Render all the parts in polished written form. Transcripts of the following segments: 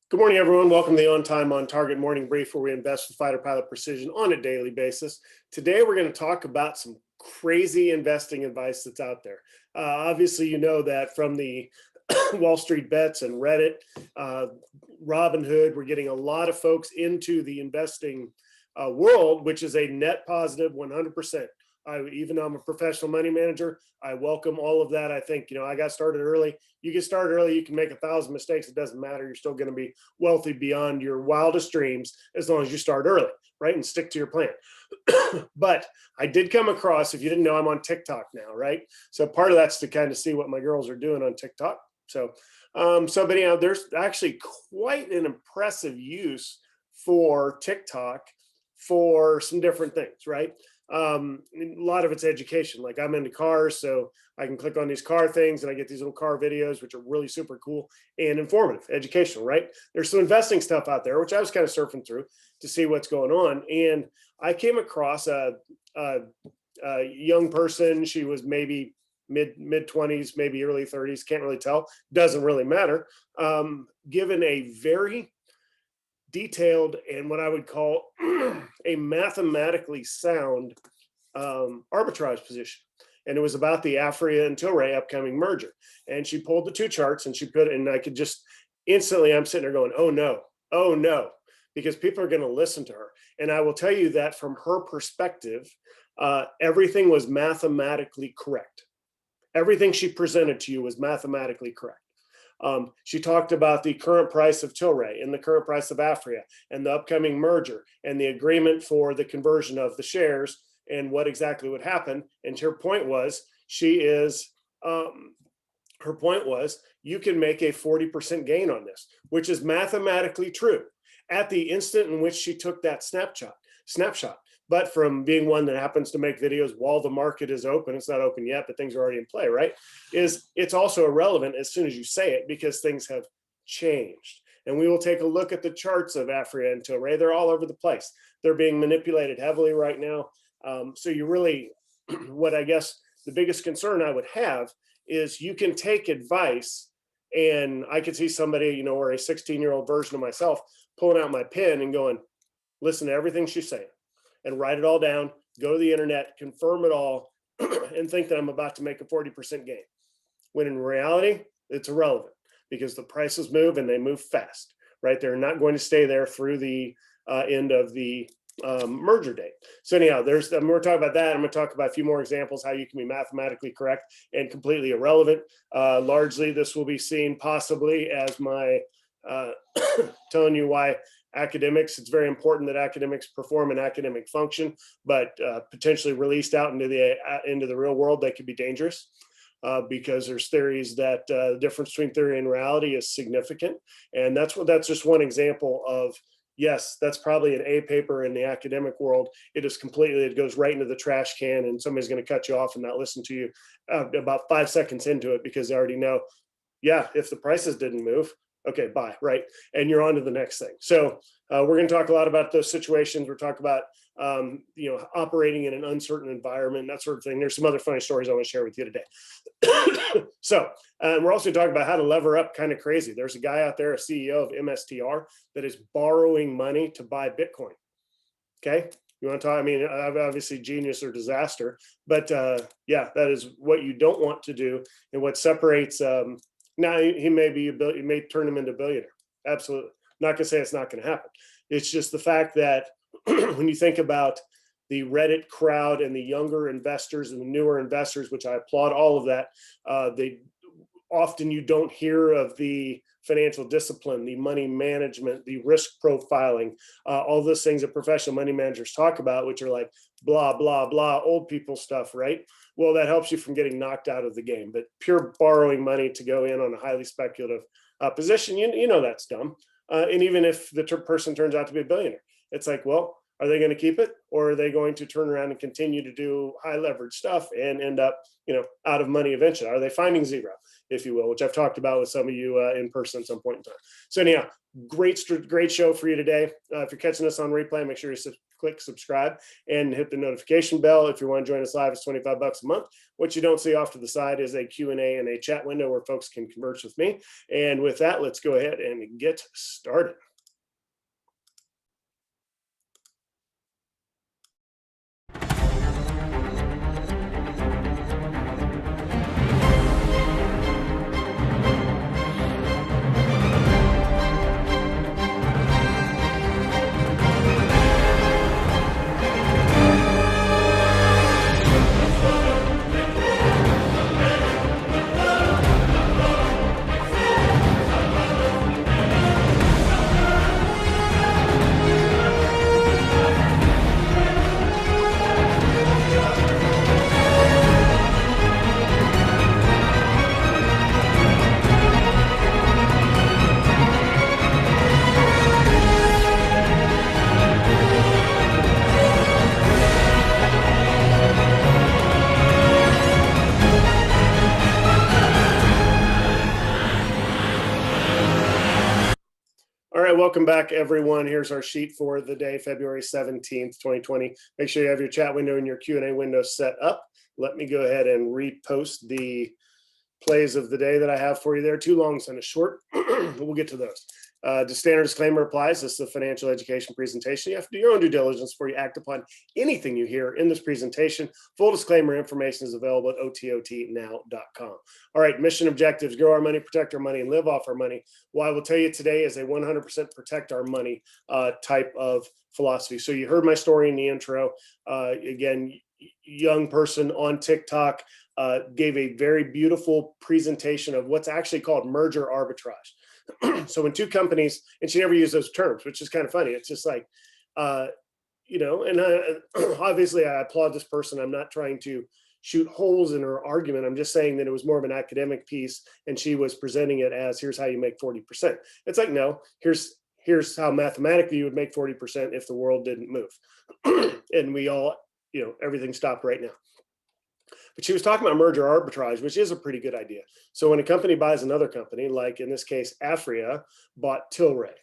Good morning, everyone. Welcome to the On Time, On Target morning brief, where we invest with Fighter Pilot Precision on a daily basis. Today, we're going to talk about some crazy investing advice that's out there. Obviously, you know that from the Wall Street Bets and Reddit, Robinhood, we're getting a lot of folks into the investing world, which is a net positive 100%. Even though I'm a professional money manager, I welcome all of that. I think, I got started early. You get started early, you can make 1,000 mistakes. It doesn't matter. You're still going to be wealthy beyond your wildest dreams as long as you start early, right? And stick to your plan. But I did come across, if you didn't know, I'm on TikTok now, right? So part of that's to kind of see what my girls are doing on TikTok. But anyhow, there's actually quite an impressive use for TikTok for some different things, right? A lot of it's education. Like, I'm into cars, so I can click on these car things and I get these little car videos, which are really super cool and informative, educational, right? There's some investing stuff out there, which I was kind of surfing through to see what's going on. And I came across a young person. She was maybe mid 20s, maybe early 30s, can't really tell, doesn't really matter, given a very detailed and what I would call a mathematically sound arbitrage position. And it was about the Aphria and Tilray upcoming merger. And she pulled the two charts and she put it, and I could just instantly, I'm sitting there going, oh no, because people are going to listen to her. And I will tell you that from her perspective, everything was mathematically correct. Everything she presented to you was mathematically correct. She talked about the current price of Tilray and the current price of Aphria and the upcoming merger and the agreement for the conversion of the shares and what exactly would happen. And her point was, you can make a 40% gain on this, which is mathematically true at the instant in which she took that snapshot. But from being one that happens to make videos while the market is open, it's not open yet, but things are already in play, right? It's also irrelevant as soon as you say it, because things have changed. And we will take a look at the charts of Aphria and Tilray. They're all over the place. They're being manipulated heavily right now. So you really, what I guess the biggest concern I would have is you can take advice, and I could see somebody, or a 16-year-old version of myself pulling out my pen and going, listen to everything she's saying, and write it all down, go to the internet, confirm it all, and think that I'm about to make a 40% gain. When in reality, it's irrelevant, because the prices move and they move fast, right? They're not going to stay there through the end of the merger date. So anyhow, we're talking about that. I'm going to talk about a few more examples, how you can be mathematically correct and completely irrelevant. Largely, this will be seen possibly as my telling you why academics, it's very important that academics perform an academic function, but potentially released out into the real world, they could be dangerous, because there's theories that the difference between theory and reality is significant. And that's just one example of, yes, that's probably an A paper in the academic world. It goes right into the trash can, and somebody's going to cut you off and not listen to you about 5 seconds into it, because they already know, yeah, if the prices didn't move, okay, bye, right? And you're on to the next thing. So we're going to talk a lot about those situations. We're talking about, operating in an uncertain environment, that sort of thing. There's some other funny stories I want to share with you today. So we're also talking about how to lever up kind of crazy. There's a guy out there, a CEO of MSTR, that is borrowing money to buy Bitcoin. Okay. You want to talk? I mean, obviously genius or disaster, but yeah, that is what you don't want to do. And what separates, now he may turn him into a billionaire. Absolutely. Not gonna say it's not gonna happen. It's just the fact that when you think about the Reddit crowd and the younger investors and the newer investors, which I applaud all of that, you don't hear of the financial discipline, the money management, the risk profiling, all those things that professional money managers talk about, which are like blah, blah, blah, old people stuff, right? Well, that helps you from getting knocked out of the game. But pure borrowing money to go in on a highly speculative position, you know that's dumb. And even if the person turns out to be a billionaire, it's like, well, are they going to keep it, or are they going to turn around and continue to do high leverage stuff and end up, out of money eventually? Are they finding zero, if you will, which I've talked about with some of you in person at some point in time. So anyhow, great show for you today. If you're catching us on replay, make sure you click subscribe and hit the notification bell. If you want to join us live, it's $25 a month. What you don't see off to the side is a Q&A and a chat window where folks can converse with me. And with that, let's go ahead and get started. All right, welcome back, everyone. Here's our sheet for the day, February 17th, 2020. Make sure you have your chat window and your Q&A window set up. Let me go ahead and repost the plays of the day that I have for you there. 2 longs and a short. We'll get to those. The standard disclaimer applies. This is a financial education presentation. You have to do your own due diligence before you act upon anything you hear in this presentation. Full disclaimer information is available at ototnow.com. All right, mission objectives: grow our money, protect our money, and live off our money. What I will tell you today is a 100% protect our money type of philosophy. So you heard my story in the intro. Again, young person on TikTok gave a very beautiful presentation of what's actually called merger arbitrage. So when 2 companies, and she never used those terms, which is kind of funny. It's just like, and obviously I applaud this person. I'm not trying to shoot holes in her argument. I'm just saying that it was more of an academic piece, and she was presenting it as, here's how you make 40%. It's like, no, here's how mathematically you would make 40% if the world didn't move. And we all, everything stopped right now. But she was talking about merger arbitrage, which is a pretty good idea. So when a company buys another company, like in this case, Aphria bought Tilray.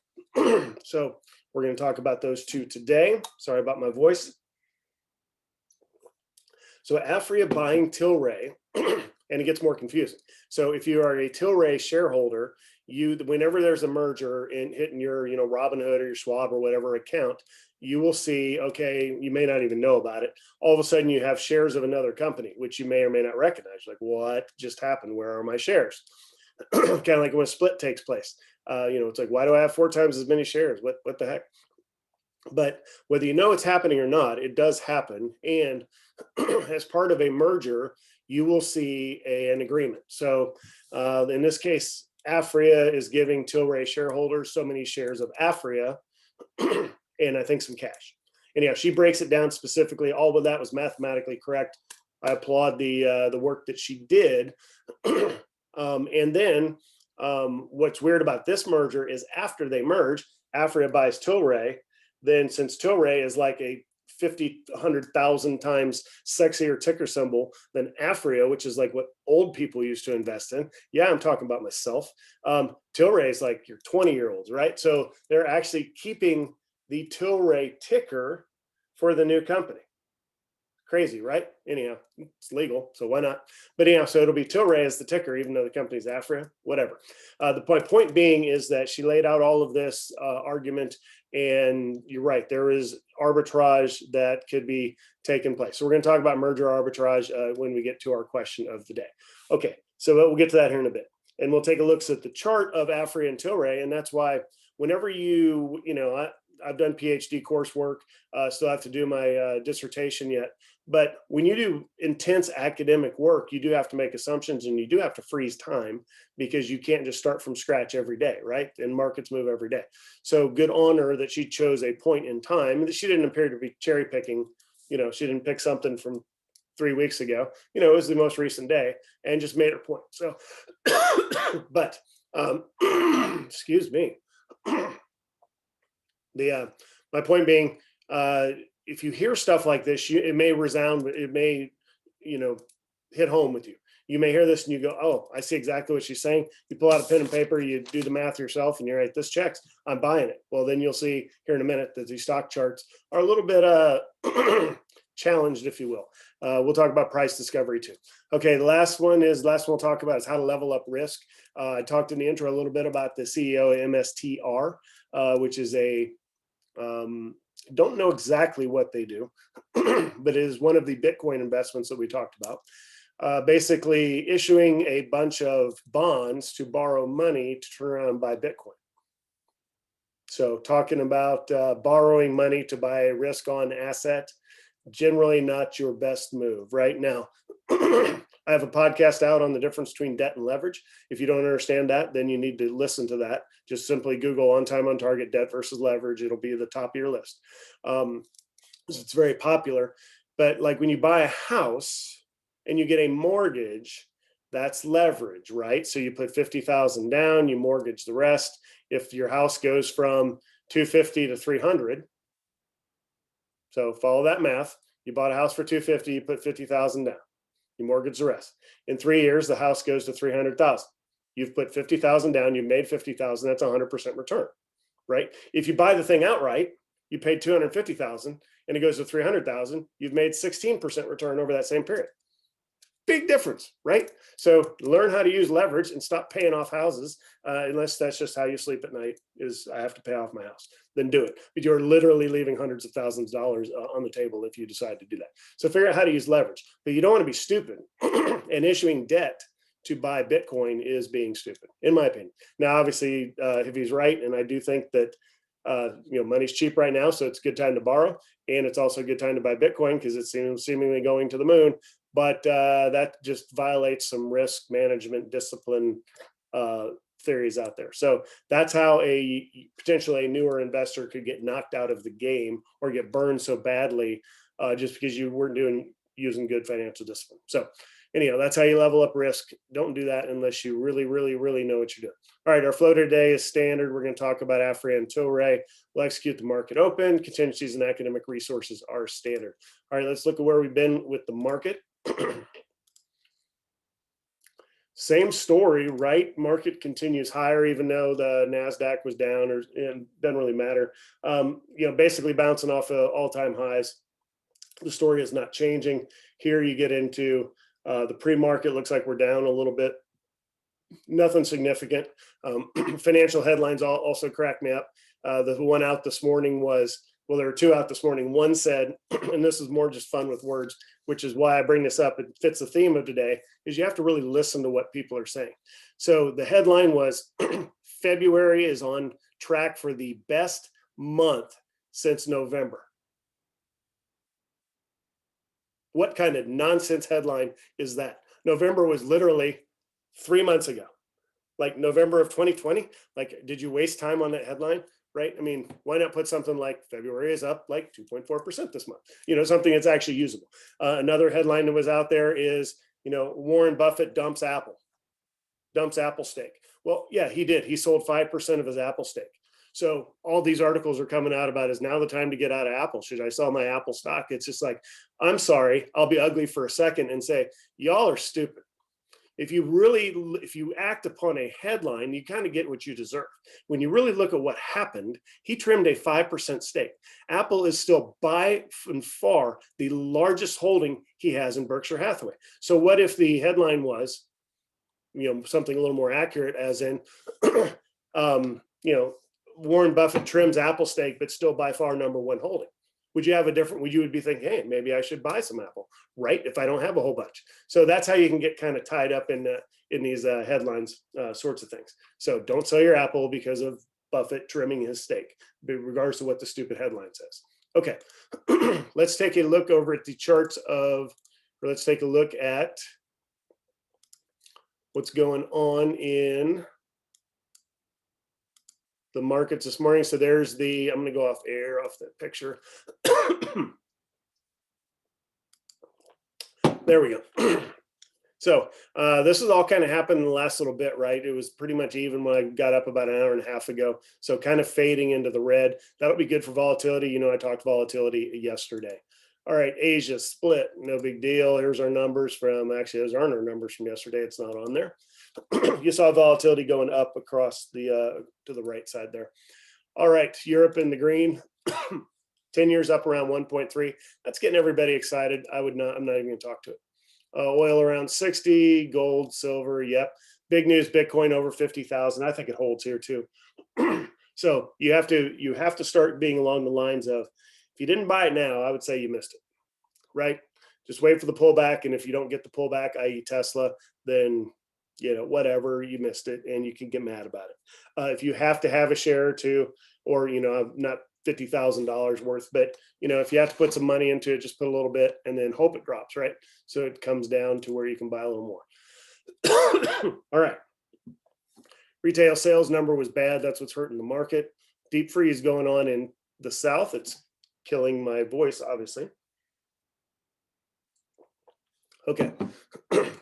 So we're going to talk about those 2 today. Sorry about my voice. So Aphria buying Tilray, and it gets more confusing. So if you are a Tilray shareholder, whenever there's a merger in hitting your, Robinhood or your Schwab or whatever account, you will see, okay, you may not even know about it. All of a sudden you have shares of another company, which you may or may not recognize. Like, what just happened? Where are my shares? Kind of like when a split takes place. It's like, why do I have 4 times as many shares? What the heck? But whether you know it's happening or not, it does happen. And as part of a merger, you will see an agreement. So in this case, Aphria is giving Tilray shareholders so many shares of Aphria, and I think some cash. Anyhow, she breaks it down specifically. All of that was mathematically correct. I applaud the work that she did. And then what's weird about this merger is after they merge, Aphria buys Tilray. Then since Tilray is like a 50, 100,000 times sexier ticker symbol than Aphria, which is like what old people used to invest in. Yeah, I'm talking about myself. Tilray is like your 20-year-olds, right? So they're actually keeping the Tilray ticker for the new company. Crazy, right? Anyhow, it's legal, so why not? But anyhow, so it'll be Tilray as the ticker, even though the company's Aphria, whatever. The point being is that she laid out all of this argument, and you're right, there is arbitrage that could be taking place. So we're going to talk about merger arbitrage when we get to our question of the day. Okay, so we'll get to that here in a bit. And we'll take a look at the chart of Aphria and Tilray, and that's why whenever I've done PhD coursework, still have to do my dissertation yet. But when you do intense academic work, you do have to make assumptions, and you do have to freeze time, because you can't just start from scratch every day, right? And markets move every day. So good on her that she chose a point in time. She didn't appear to be cherry picking. She didn't pick something from 3 weeks ago. It was the most recent day, and just made her point. So, but excuse me. My point being, if you hear stuff like this, it may resound, it may, hit home with you. You may hear this and you go, oh, I see exactly what she's saying. You pull out a pen and paper, you do the math yourself, and you're right, this checks, I'm buying it. Well, then you'll see here in a minute that these stock charts are a little bit challenged, if you will. We'll talk about price discovery too. Okay, the last one we'll talk about is how to level up risk. I talked in the intro a little bit about the CEO of MSTR, which is a, don't know exactly what they do, but it is one of the Bitcoin investments that we talked about. Basically issuing a bunch of bonds to borrow money to turn around and buy Bitcoin. So talking about borrowing money to buy a risk on asset, generally not your best move right now. I have a podcast out on the difference between debt and leverage. If you don't understand that, then you need to listen to that. Just simply Google on time, on target, debt versus leverage. It'll be at the top of your list. It's very popular, but like when you buy a house and you get a mortgage, that's leverage, right? So you put 50,000 down, you mortgage the rest. If your house goes from 250 to 300, so follow that math. You bought a house for 250, you put 50,000 down. You mortgage the rest. In 3 years, the house goes to 300,000. You've put 50,000 down, you've made 50,000, that's 100% return, right? If you buy the thing outright, you paid 250,000 and it goes to 300,000, you've made 16% return over that same period. Big difference, right? So learn how to use leverage and stop paying off houses, unless that's just how you sleep at night, is I have to pay off my house. Then do it. But you're literally leaving hundreds of thousands of dollars on the table if you decide to do that. So figure out how to use leverage. But you don't want to be stupid. And issuing debt to buy Bitcoin is being stupid, in my opinion. Now, obviously, if he's right, and I do think that money's cheap right now, so it's a good time to borrow, and it's also a good time to buy Bitcoin because it's seemingly going to the moon. But that just violates some risk management discipline theories out there. So that's how potentially a newer investor could get knocked out of the game or get burned so badly just because you weren't using good financial discipline. So anyhow, that's how you level up risk. Don't do that unless you really, really, really know what you're doing. All right, our flow today is standard. We're going to talk about Aphria and Tilray. We'll execute the market open. Contingencies and academic resources are standard. All right, let's look at where we've been with the market. Same story, right? Market continues higher, even though the NASDAQ was down, or it doesn't really matter. Basically bouncing off of all-time highs. The story is not changing. Here you get into the pre-market. Looks like we're down a little bit. Nothing significant. Financial headlines also cracked me up. The one out this morning was, well, there were two out this morning. One said, and this is more just fun with words, which is why I bring this up. It fits the theme of today, is you have to really listen to what people are saying. So the headline was, February is on track for the best month since November. What kind of nonsense headline is that? November was literally 3 months ago, like November of 2020. Like, did you waste time on that headline? Right? I mean, why not put something like February is up like 2.4% this month? Something that's actually usable. Another headline that was out there is, Warren Buffett dumps Apple stake. Well, yeah, he did. He sold 5% of his Apple stake. So all these articles are coming out about, is now the time to get out of Apple? Should I sell my Apple stock? It's just like, I'm sorry, I'll be ugly for a second and say, y'all are stupid. If you act upon a headline, you kind of get what you deserve. When you really look at what happened, he trimmed a 5% stake. Apple is still by and far the largest holding he has in Berkshire Hathaway. So what if the headline was, something a little more accurate, as in, Warren Buffett trims Apple stake, but still by far number one holding? Would you be thinking, hey, maybe I should buy some Apple, right? If I don't have a whole bunch. So that's how you can get kind of tied up in these headlines, sorts of things. So don't sell your Apple because of Buffett trimming his stake, regardless of what the stupid headline says. Okay, let's take a look over at the charts let's take a look at what's going on in the markets this morning. So there's I'm going to go off the picture. There we go. So this has all kind of happened in the last little bit, right? It was pretty much even when I got up about an hour and a half ago. So kind of fading into the red. That'll be good for volatility. I talked volatility yesterday. All right, Asia split, no big deal. Here's our numbers from, actually, those aren't our numbers from yesterday. It's not on there. You saw volatility going up across the to the right side there. All right, Europe in the green, 10 years up around 1.3. That's getting everybody excited. I'm not even going to talk to it. Oil around 60, gold, silver, yep. Big news, Bitcoin over 50,000. I think it holds here too. So you have to start being along the lines of, if you didn't buy it now, I would say you missed it, right? Just wait for the pullback, and if you don't get the pullback, i.e. Tesla, then whatever, you missed it, and you can get mad about it. If you have to have a share or two, or not $50,000 worth, but if you have to put some money into it, just put a little bit and then hope it drops, right? So it comes down to where you can buy a little more. All right. Retail sales number was bad. That's what's hurting the market. Deep freeze going on in the South. It's killing my voice, obviously. Okay,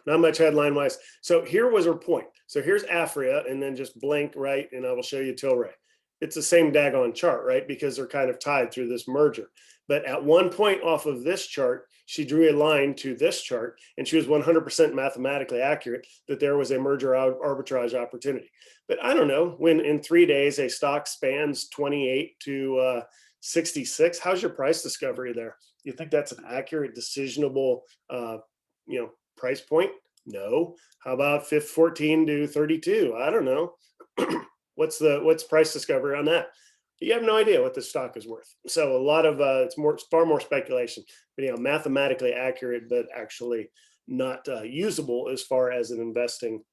not much headline wise. So here was her point. So here's Aphria, and then just blank, right? And I will show you Tilray. It's the same daggone chart, right? Because they're kind of tied through this merger. But at one point off of this chart, she drew a line to this chart, and she was 100% mathematically accurate that there was a merger arbitrage opportunity. But I don't know, when in 3 days a stock spans 28 to 66, how's your price discovery there? You think that's an accurate, decisionable price point? No. How about 14 to 32? I don't know. What's price discovery on that? You have no idea what the stock is worth. So a lot of it's far more speculation, but mathematically accurate, but actually not usable as far as an investing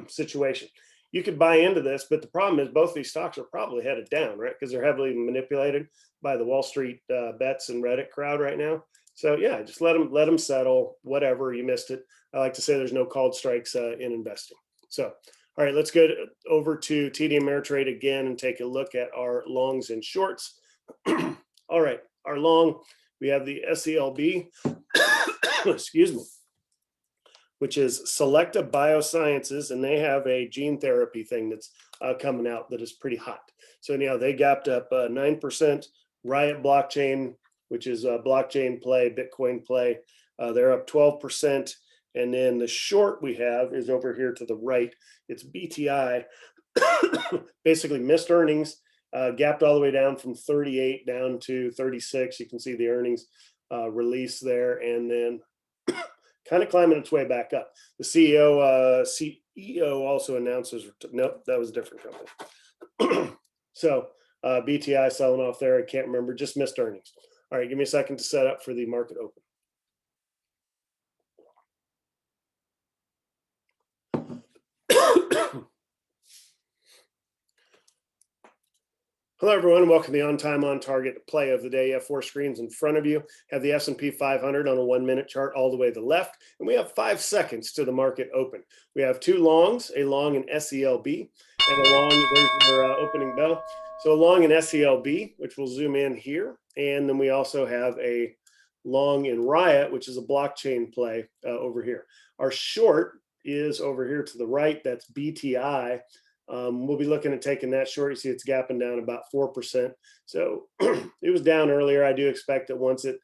situation. You could buy into this, but the problem is both these stocks are probably headed down, right? Because they're heavily manipulated by the Wall Street bets and Reddit crowd right now. So yeah, just let them settle. Whatever, you missed it. I like to say there's no called strikes in investing. So all right, let's go over to TD Ameritrade again and take a look at our longs and shorts. All right, our long, we have the SELB, excuse me, which is Selecta Biosciences, and they have a gene therapy thing that's coming out that is pretty hot. So now they gapped up 9%. Riot Blockchain, which is a blockchain play, Bitcoin play, they're up 12%. And then the short we have is over here to the right. It's BTI, basically missed earnings, gapped all the way down from 38 down to 36. You can see the earnings release there, and then kind of climbing its way back up. The CEO also announces, nope, that was a different company. So BTI selling off there. I can't remember, just missed earnings. All right, give me a second to set up for the market open. Hello, everyone. Welcome to the On Time, On Target play of the day. You have 4 screens in front of you. Have the S&P 500 on a 1-minute chart all the way to the left, and we have 5 seconds to the market open. We have 2 longs, a long in SELB, and a long, there's your opening bell. So a long in SELB, which we'll zoom in here, and then we also have a long in Riot, which is a blockchain play over here. Our short is over here to the right. That's BTI. We'll be looking at taking that short. You see it's gapping down about 4%. So it was down earlier. I do expect that once it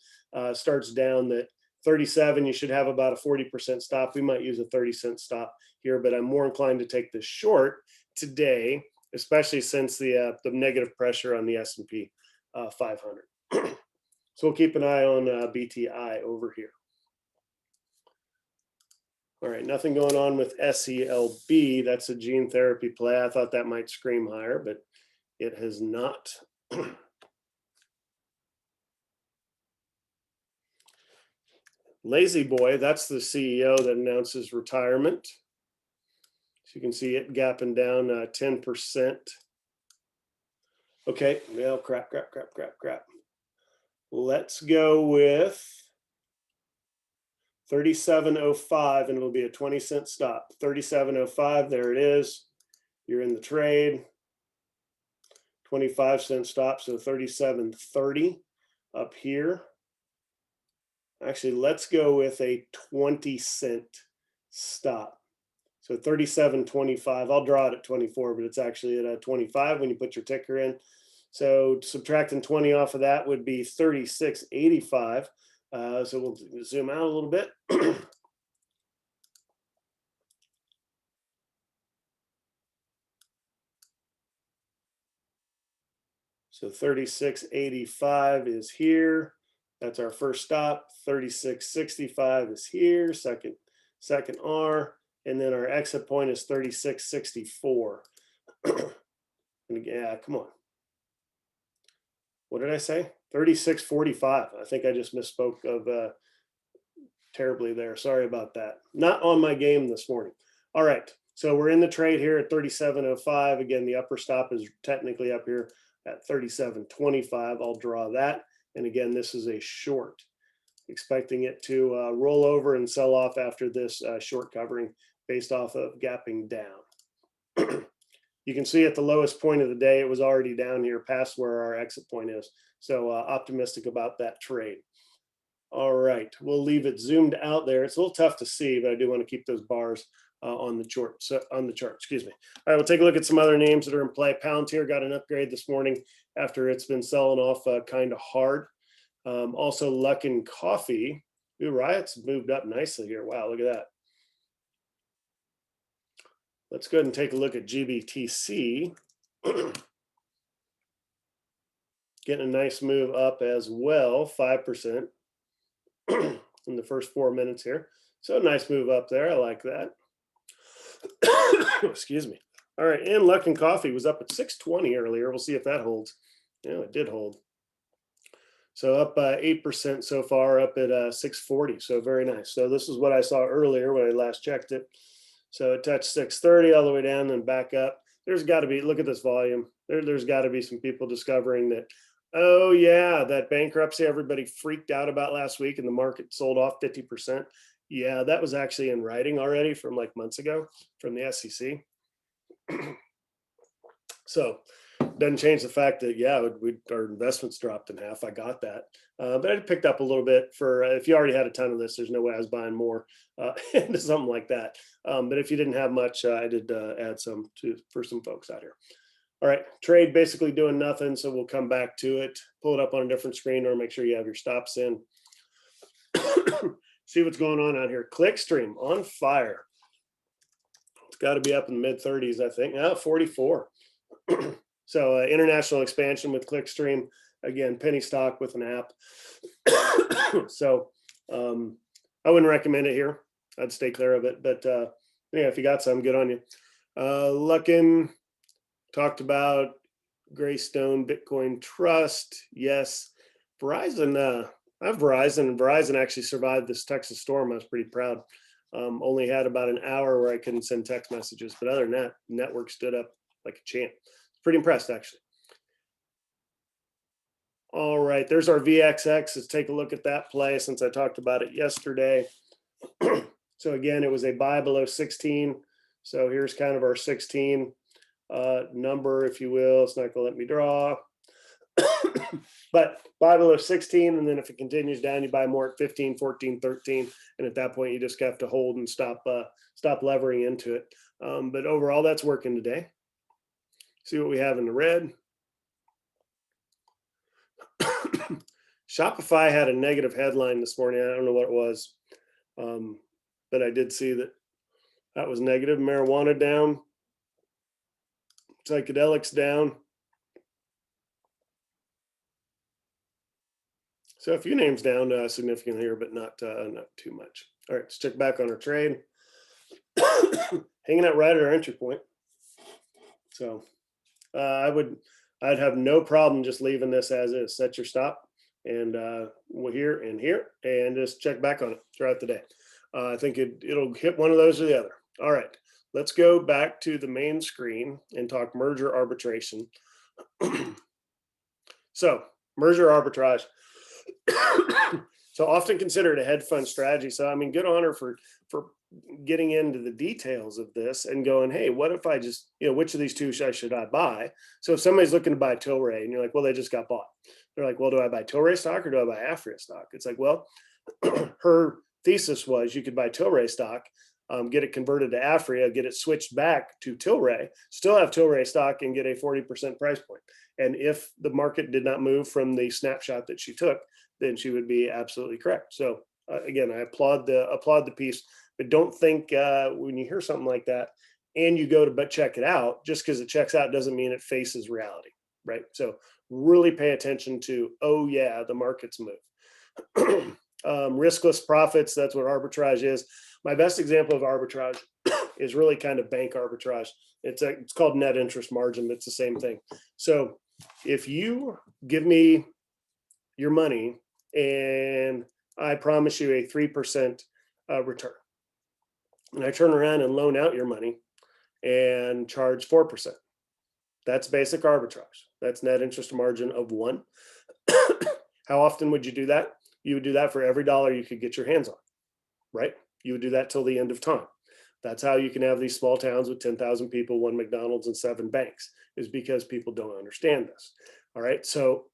starts down, that 37, you should have about a 40% stop. We might use a 30-cent stop here, but I'm more inclined to take the short today, especially since the negative pressure on the S&P 500. So we'll keep an eye on BTI over here. All right, nothing going on with SELB. That's a gene therapy play. I thought that might scream higher, but it has not. Lazy Boy, that's the CEO that announces retirement. So you can see it gapping down 10%. Okay, well, crap. Let's go with 37.05, and it'll be a 20-cent stop. 37.05, there it is. You're in the trade. 25-cent stop, so 37.30 up here. Actually, let's go with a 20-cent stop. So 37.25. I'll draw it at 24, but it's actually at 25 when you put your ticker in. So subtracting 20 off of that would be 36.85. So we'll zoom out a little bit. So 36.85 is here. That's our first stop. 36.65 is here, second R. And then our exit point is 36.64. And yeah, come on. What did I say? 36.45. I think I just misspoke of terribly there. Sorry about that. Not on my game this morning. All right. So we're in the trade here at 37.05. Again, the upper stop is technically up here at 37.25. I'll draw that. And again, this is a short, expecting it to roll over and sell off after this short covering based off of gapping down. You can see at the lowest point of the day, it was already down here past where our exit point is. So optimistic about that trade. All right, we'll leave it zoomed out there. It's a little tough to see, but I do want to keep those bars on the chart. Excuse me. All right, we'll take a look at some other names that are in play. Palantir got an upgrade this morning after it's been selling off kind of hard. Also, Luckin Coffee. Ooh, Riot's moved up nicely here. Wow, look at that. Let's go ahead and take a look at GBTC. Getting a nice move up as well, 5% in the first 4 minutes here. So a nice move up there. I like that. Excuse me. All right, and Luckin Coffee was up at 620 earlier. We'll see if that holds. Yeah, it did hold. So up 8% so far, up at 640. So very nice. So this is what I saw earlier when I last checked it. So it touched 630 all the way down and back up. There's got to be, look at this volume. There's got to be some people discovering that, oh yeah, that bankruptcy everybody freaked out about last week and the market sold off 50%. Yeah, that was actually in writing already from like months ago from the SEC. So doesn't change the fact that, yeah, our investments dropped in half. I got that. But I picked up a little bit for, if you already had a ton of this, there's no way I was buying more into something like that. But if you didn't have much, I did add some for some folks out here. All right, trade basically doing nothing. So we'll come back to it, pull it up on a different screen or make sure you have your stops in. See what's going on out here. Clickstream on fire. It's got to be up in the mid 30s, I think. 44. So international expansion with Clickstream, again, penny stock with an app. So I wouldn't recommend it here. I'd stay clear of it. But yeah, if you got some, good on you. Luckin talked about Greystone Bitcoin Trust. Yes. Verizon, I have Verizon, and Verizon actually survived this Texas storm. I was pretty proud. Only had about an hour where I couldn't send text messages. But other than that, network stood up like a champ. Pretty impressed, actually. All right, there's our VXX. Let's take a look at that play since I talked about it yesterday. So again, it was a buy below 16. So here's kind of our 16 number, if you will. It's not going to let me draw. But buy below 16, and then if it continues down, you buy more at 15, 14, 13. And at that point, you just have to hold and stop levering into it. But overall, that's working today. See what we have in the red. Shopify had a negative headline this morning. I don't know what it was, but I did see that was negative. Marijuana down, psychedelics down. So a few names down significantly here, but not too much. All right, let's check back on our trade. Hanging out right at our entry point. So I'd have no problem just leaving this as is. Set your stop and here and here, and just check back on it throughout the day. I think it'll hit one of those or the other. All right, let's go back to the main screen and talk merger arbitration. So merger arbitrage. So often considered a hedge fund strategy. So I mean, good honor for getting into the details of this and going, hey, what if I just, which of these two should I buy? So if somebody's looking to buy Tilray and you're like, well, they just got bought. They're like, well, do I buy Tilray stock or do I buy Afria stock? It's like, well, her thesis was you could buy Tilray stock get it converted to Aphria, get it switched back to Tilray, still have Tilray stock and get a 40% price point. And if the market did not move from the snapshot that she took, then she would be absolutely correct. So again, I applaud the piece, but don't think when you hear something like that and you go to check it out, just because it checks out doesn't mean it faces reality, right? So really pay attention to, oh yeah, the markets move. Riskless profits, that's what arbitrage is. My best example of arbitrage is really kind of bank arbitrage. It's called net interest margin, but it's the same thing. So if you give me your money and I promise you a 3% return, and I turn around and loan out your money and charge 4%, that's basic arbitrage. That's net interest margin of 1. How often would you do that? You would do that for every dollar you could get your hands on, right? You would do that till the end of time. That's how you can have these small towns with 10,000 people, 1 McDonald's and 7 banks, is because people don't understand this. All right. So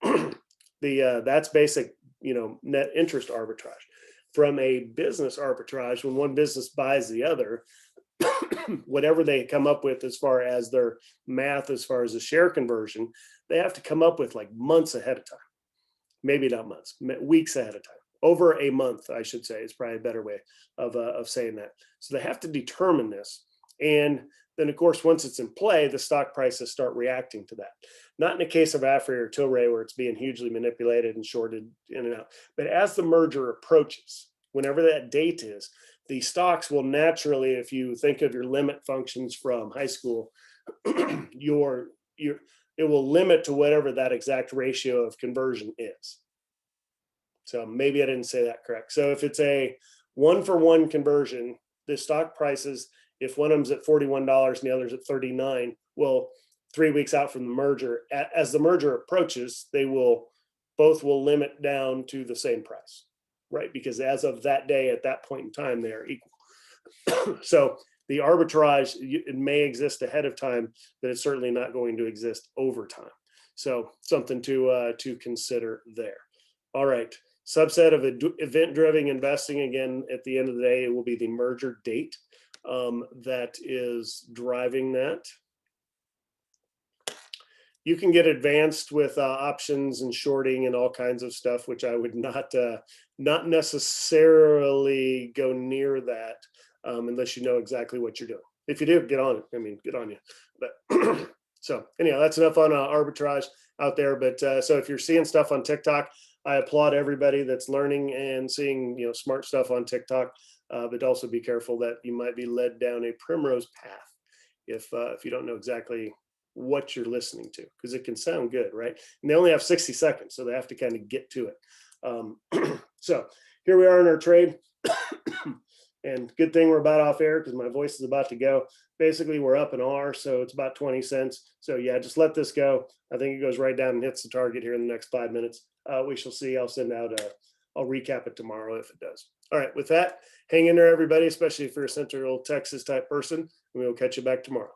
that's basic, net interest arbitrage. From a business arbitrage, when one business buys the other, whatever they come up with as far as their math, as far as the share conversion, they have to come up with like months ahead of time. Maybe not months, weeks ahead of time. Over a month, I should say, is probably a better way of saying that. So they have to determine this. And then, of course, once it's in play, the stock prices start reacting to that. Not in the case of Aphria or Tilray, where it's being hugely manipulated and shorted in and out. But as the merger approaches, whenever that date is, the stocks will naturally, if you think of your limit functions from high school, it will limit to whatever that exact ratio of conversion is. So maybe I didn't say that correct. So if it's a 1-for-1 conversion, the stock prices, if one of them's at $41 and the other's at $39, well, 3 weeks out from the merger, as the merger approaches, both will limit down to the same price, right? Because as of that day, at that point in time, they are equal. So the arbitrage, it may exist ahead of time, but it's certainly not going to exist over time. So something to consider there. All right. Subset of event-driven investing. Again, at the end of the day, it will be the merger date that is driving that. You can get advanced with options and shorting and all kinds of stuff, which I would not necessarily go near that unless you know exactly what you're doing. If you do, get on it. I mean, good on you. But so anyhow, that's enough on arbitrage out there. But so if you're seeing stuff on TikTok, I applaud everybody that's learning and seeing smart stuff on TikTok. But also be careful that you might be led down a primrose path if you don't know exactly what you're listening to, because it can sound good, right? And they only have 60 seconds, so they have to kind of get to it. So here we are in our trade. And good thing we're about off air because my voice is about to go. Basically, we're up an R, so it's about 20 cents. So yeah, just let this go. I think it goes right down and hits the target here in the next 5 minutes. We shall see. I'll send out I'll recap it tomorrow if it does. All right, with that, hang in there, everybody, especially if you're a Central Texas type person, and we'll catch you back tomorrow.